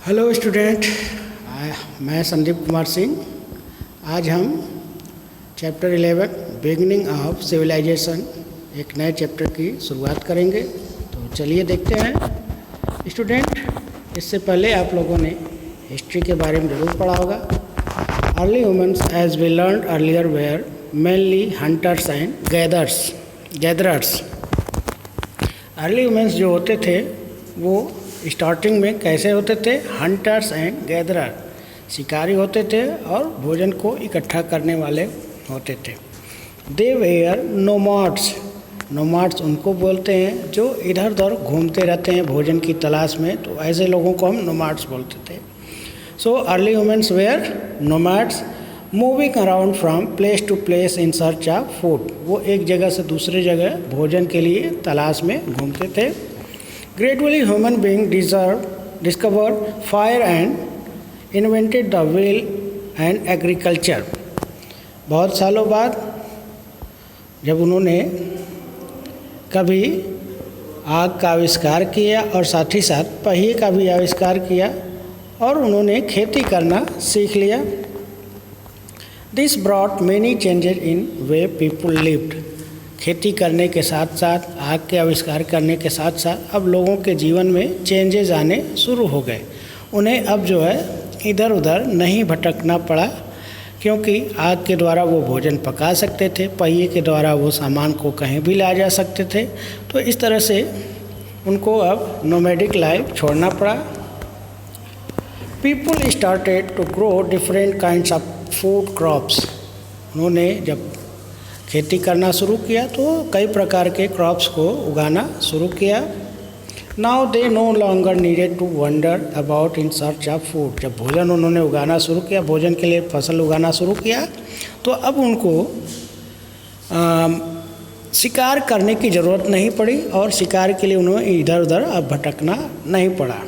Hello student, मैं संदीप कुमार सिंह। आज हम चैप्टर 11 बिगनिंग ऑफ सिविलाइजेशन एक नए चैप्टर की शुरुआत करेंगे। तो चलिए देखते हैं। स्टूडेंट, इससे पहले आप लोगों ने हिस्ट्री के बारे में जरूर पढ़ा होगा। Early humans as we learn earlier were mainly hunters and gatherers. Early humans जो होते थे वो स्टार्टिंग में कैसे होते थे? हंटर्स एंड गैदरर, शिकारी होते थे और भोजन को इकट्ठा करने वाले होते थे। दे वेयर नोमाड्स उनको बोलते हैं जो इधर उधर घूमते रहते हैं भोजन की तलाश में, तो ऐसे लोगों को हम नोमाड्स बोलते थे। So early humans were nomads moving around from place to place in search of food. वो एक जगह से दूसरी जगह भोजन के लिए तलाश में घूमते थे। Gradually, human beings discovered fire and invented the wheel and agriculture. बहुत सालों बाद जब उन्होंने कभी आग का आविष्कार किया और साथ ही साथ पहिए का भी आविष्कार किया और उन्होंने खेती करना सीख लिया। This brought many changes in way people lived. खेती करने के साथ साथ, आग के आविष्कार करने के साथ साथ अब लोगों के जीवन में चेंजेस आने शुरू हो गए। उन्हें अब जो है इधर उधर नहीं भटकना पड़ा, क्योंकि आग के द्वारा वो भोजन पका सकते थे, पहिए के द्वारा वो सामान को कहीं भी ला जा सकते थे। तो इस तरह से उनको अब नोमैडिक लाइफ छोड़ना पड़ा। People started to grow different kinds of food crops. उन्होंने जब खेती करना शुरू किया तो कई प्रकार के क्रॉप्स को उगाना शुरू किया। Now they no longer needed to wander about in search of food. जब भोजन उन्होंने उगाना शुरू किया, भोजन के लिए फसल उगाना शुरू किया, तो अब उनको शिकार करने की ज़रूरत नहीं पड़ी और शिकार के लिए उन्हें इधर उधर अब भटकना नहीं पड़ा।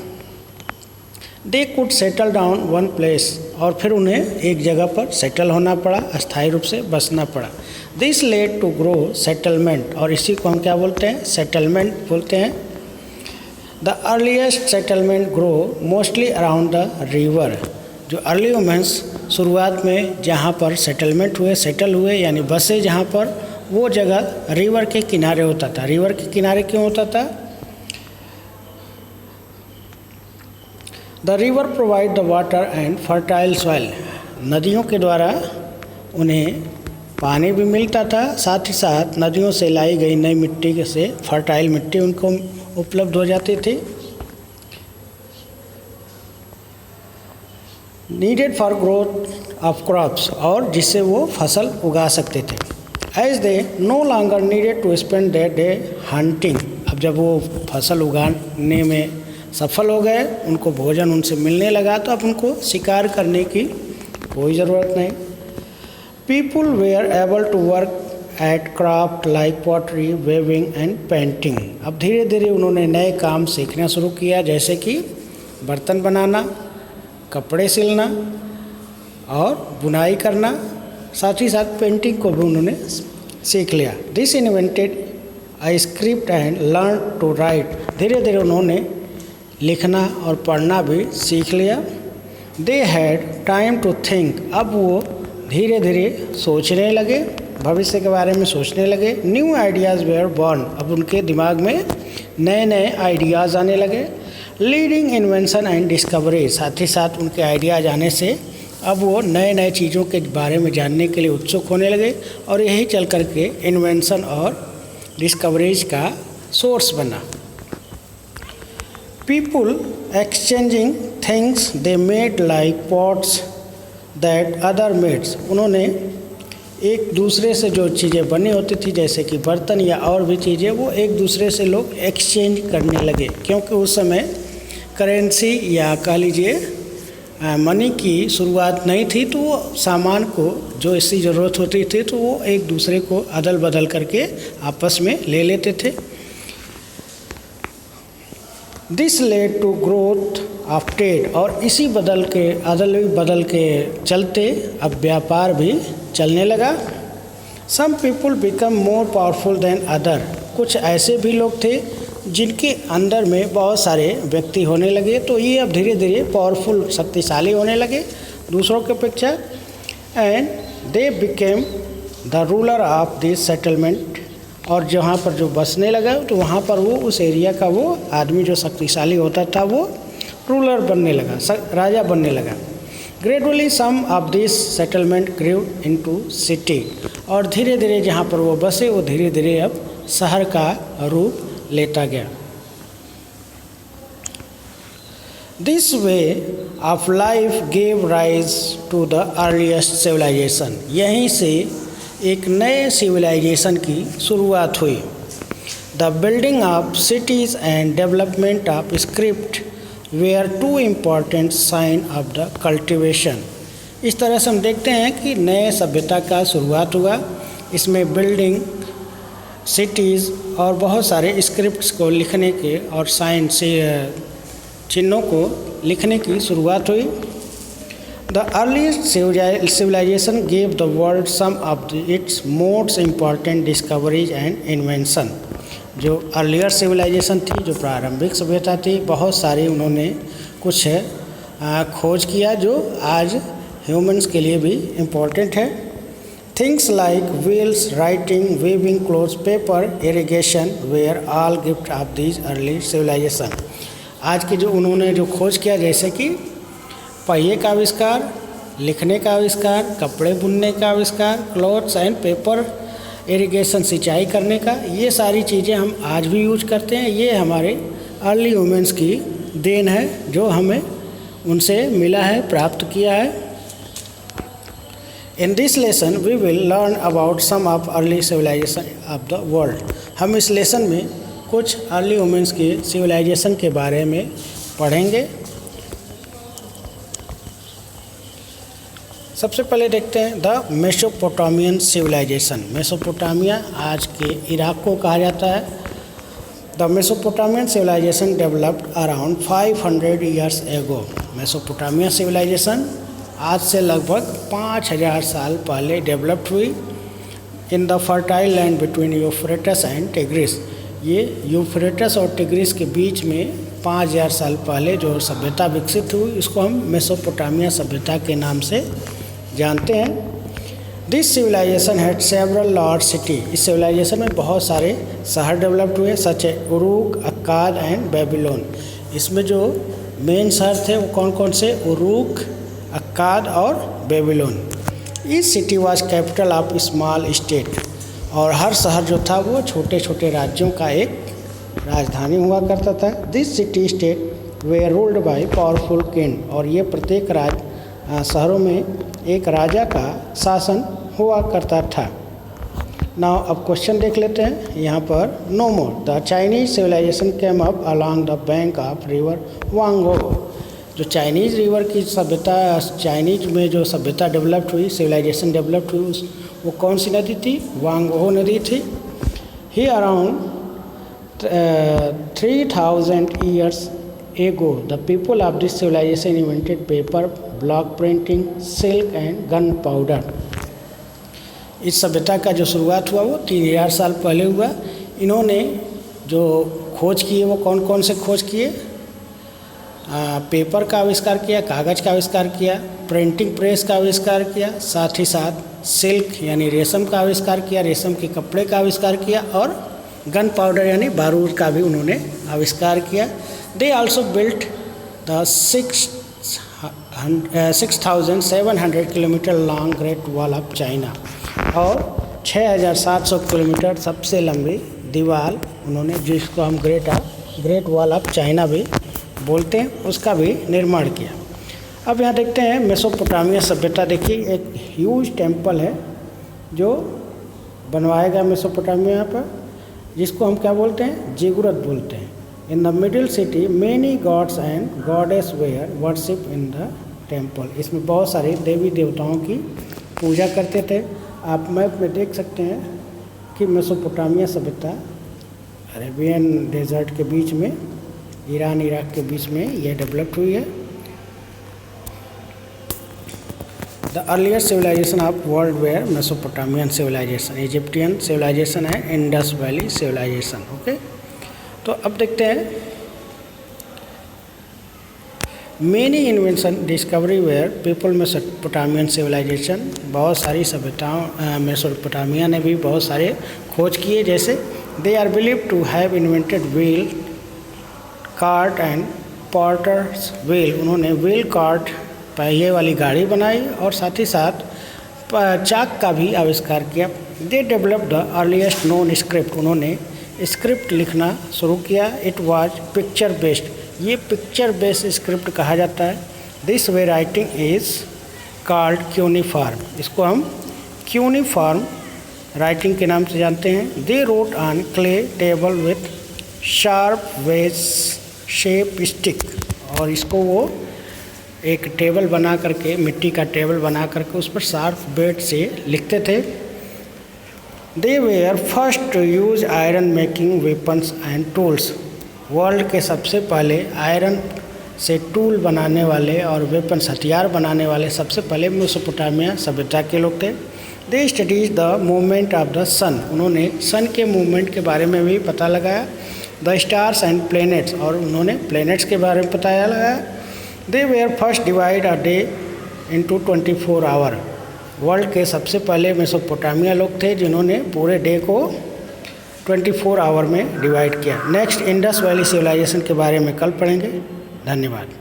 They could settle down one place, और फिर उन्हें एक जगह पर सेटल होना पड़ा, अस्थायी रूप से बसना पड़ा। This led to grow settlement, और इसी को हम क्या बोलते हैं? सेटलमेंट बोलते हैं। The earliest settlement grow mostly around the river. जो अर्ली ह्यूमन्स शुरुआत में जहाँ पर सेटल हुए यानी बसे जहाँ पर, वो जगह रिवर के किनारे होता था। रिवर के किनारे क्यों होता था? The river provide the water and fertile soil. नदियों के द्वारा उन्हें पानी भी मिलता था, साथ ही साथ नदियों से लाई गई नई मिट्टी से फर्टाइल मिट्टी उनको उपलब्ध हो जाती थी। Needed for growth of crops, और जिससे वो फसल उगा सकते थे। As they no longer needed to spend their day hunting. अब जब वो फसल उगाने में सफल हो गए, उनको भोजन उनसे मिलने लगा, तो अब उनको शिकार करने की कोई ज़रूरत नहीं। People were able to work at craft like pottery, weaving and painting. अब धीरे धीरे उन्होंने नए काम सीखना शुरू किया, जैसे कि बर्तन बनाना, कपड़े सिलना और बुनाई करना, साथ ही साथ पेंटिंग को भी उन्होंने सीख लिया। This invented a script and learn to write. धीरे धीरे उन्होंने लिखना और पढ़ना भी सीख लिया। They had time to think. अब वो धीरे धीरे सोचने लगे, भविष्य के बारे में सोचने लगे। New ideas were born. अब उनके दिमाग में नए नए आइडियाज़ आने लगे। Leading invention and discovery. साथ ही साथ उनके आइडियाज़ आने से अब वो नए नए चीज़ों के बारे में जानने के लिए उत्सुक होने लगे, और यही चल कर के इन्वेंशन और डिस्कवरीज का सोर्स बना। People exchanging things they made like pots that other made। उन्होंने एक दूसरे से जो चीज़ें बनी होती थी, जैसे कि बर्तन या और भी चीज़ें, वो एक दूसरे से लोग एक्सचेंज करने लगे, क्योंकि उस समय करेंसी या कह लीजिए मनी की शुरुआत नहीं थी। तो वो सामान को जो इसकी ज़रूरत होती थी तो वो एक दूसरे को अदल बदल करके आपस में ले लेते थे। This led to growth of trade, और इसी बदल के चलते अब व्यापार भी चलने लगा। Some people become more powerful than other. कुछ ऐसे भी लोग थे जिनके अंदर में बहुत सारे व्यक्ति होने लगे, तो ये अब धीरे धीरे पावरफुल, शक्तिशाली होने लगे दूसरों की अपेक्षा। And they became the ruler of this settlement, और जहाँ पर जो बसने लगा तो वहाँ पर वो उस एरिया का वो आदमी जो शक्तिशाली होता था वो रूलर बनने लगा, राजा बनने लगा। Gradually some of this settlement grew into city, और धीरे धीरे जहाँ पर वो बसे वो धीरे धीरे अब शहर का रूप लेता गया। This way of life gave rise to the earliest civilization, यहीं से एक नए सिविलाइजेशन की शुरुआत हुई। The building of cities and development of script were two important sign of the cultivation. इस तरह से हम देखते हैं कि नए सभ्यता का शुरुआत हुआ। इसमें बिल्डिंग, सिटीज़ और बहुत सारे स्क्रिप्ट्स को लिखने के और साइन से चिन्हों को लिखने की शुरुआत हुई। The earliest civilization gave the world some of its most important discoveries and invention. जो अर्लियर सिविलाइजेशन थी, जो प्रारंभिक सभ्यता थी, बहुत सारी उन्होंने कुछ खोज किया जो आज ह्यूमंस के लिए भी इम्पॉर्टेंट है। Things like wheels, writing, weaving clothes, paper, irrigation were all gift of these early civilization. आज के जो उन्होंने जो खोज किया, जैसे कि पहिए का आविष्कार, लिखने का आविष्कार, कपड़े बुनने का आविष्कार, क्लॉथ्स एंड पेपर, इरिगेशन, सिंचाई करने का, ये सारी चीज़ें हम आज भी यूज करते हैं। ये हमारे अर्ली ह्यूमंस की देन है जो हमें उनसे मिला है, प्राप्त किया है। In this lesson we will learn about some of early civilization of the world. हम इस लेसन में कुछ अर्ली ह्यूमंस के सिविलाइजेशन के बारे में पढ़ेंगे। सबसे पहले देखते हैं द मेसोपोटामियन सिविलाइजेशन। मेसोपोटामिया आज के इराक को कहा जाता है। The Mesopotamian civilization developed around 500 years ago. Mesopotamia civilization आज से लगभग 5000 साल पहले डेवलप्ड हुई in the fertile land between Euphrates and Tigris. ये यूफ्रेटस और टिग्रिस के बीच में 5000 साल पहले जो सभ्यता विकसित हुई, इसको हम मेसोपोटामिया सभ्यता के नाम से जानते हैं। This civilization had several large city. इस सिविलाइजेशन में बहुत सारे शहर डेवलप्ड हुए, सच है उरूक, अक्काद एंड बेबीलोन। इसमें जो मेन शहर थे वो कौन कौन से? उरूक, अक्काद और Babylon. Each city was capital of small state, और हर शहर जो था वो छोटे छोटे राज्यों का एक राजधानी हुआ करता था। This city state way ruled by powerful king, और ये प्रत्येक शहरों में एक राजा का शासन हुआ करता था। नाउ अब क्वेश्चन देख लेते हैं यहाँ पर। No more the Chinese civilization came up along the bank of river वांगो। जो चाइनीज रिवर की सभ्यता, चाइनीज में जो सभ्यता डेवलप्ड हुई, सिविलाइजेशन डेवलप्ड हुई, वो कौन सी नदी थी? वांगो नदी थी। ही around 3000 years ago the people of this civilization invented paper, block printing, silk and gun powder. इस सभ्यता का जो शुरुआत हुआ वो 3000 साल पहले हुआ। इन्होंने जो खोज किए वो कौन कौन से खोज किए? पेपर का आविष्कार किया, कागज़ का आविष्कार किया, प्रिंटिंग प्रेस का आविष्कार किया, साथ ही साथ सिल्क यानी रेशम का आविष्कार किया, रेशम के कपड़े का आविष्कार किया, और गन पाउडर यानी बारूद का भी उन्होंने आविष्कार किया। They also built the 6700 kilometre long great wall of China, और 6700 किलोमीटर सबसे लंबी दीवार उन्होंने, जिसको हम ग्रेट वॉल ऑफ चाइना भी बोलते हैं, उसका भी निर्माण किया। अब यहाँ देखते हैं मेसोपोटामिया सभ्यता। देखिए एक ह्यूज टेम्पल है जो बनवाया गया मेसोपोटामिया पर, जिसको हम क्या बोलते हैं? जिगुरत बोलते हैं। In the middle city many gods and goddess were worship in the temple. इसमें बहुत सारे देवी देवताओं की पूजा करते थे। आप मैप में देख सकते हैं कि मेसोपोटामिया सभ्यता अरेबियन डेजर्ट के बीच में, ईरान इराक के बीच में यह डेवलप हुई है। The earlier civilization of world were Mesopotamian civilization, Egyptian civilization है, इंडस वैली सिविलाइजेशन। ओके, तो अब देखते हैं many invention discovery were people Mesopotamian civilization, बहुत सारी सभ्यताओं मेसोपोटामिया ने भी बहुत सारे खोज किए, जैसे they are believe to have invented wheel cart and potter's wheel, उन्होंने व्हील कार्ट पहिए वाली गाड़ी बनाई और साथ ही साथ चाक का भी आविष्कार किया। They develop the earliest known script, उन्होंने स्क्रिप्ट लिखना शुरू किया। इट वाज पिक्चर बेस्ड, ये पिक्चर बेस्ड स्क्रिप्ट कहा जाता है। This way writing is called cuneiform, इसको हम क्यूनिफॉर्म राइटिंग के नाम से जानते हैं। They wrote on clay table with sharp veg shape stick, और इसको वो एक टेबल बना करके, मिट्टी का टेबल बना करके उस पर शार्प बेड से लिखते थे। They were first to use iron making weapons and tools, world के सबसे पहले आयरन से टूल बनाने वाले और वेपन्स हथियार बनाने वाले सबसे पहले मेसोपोटामिया सभ्यता के लोग थे। They studies the movement of the sun, उन्होंने सन के मूवमेंट के बारे में भी पता लगाया। द स्टार्स एंड प्लैनेट्स, और उन्होंने प्लैनेट्स के बारे में पता लगाया। They were first divide a day into 24 hour, world के सबसे पहले मेसोपोटामिया लोग थे जिन्होंने पूरे डे को 24 आवर में डिवाइड किया। नेक्स्ट इंडस वैली सिविलाइजेशन के बारे में कल पढ़ेंगे। धन्यवाद।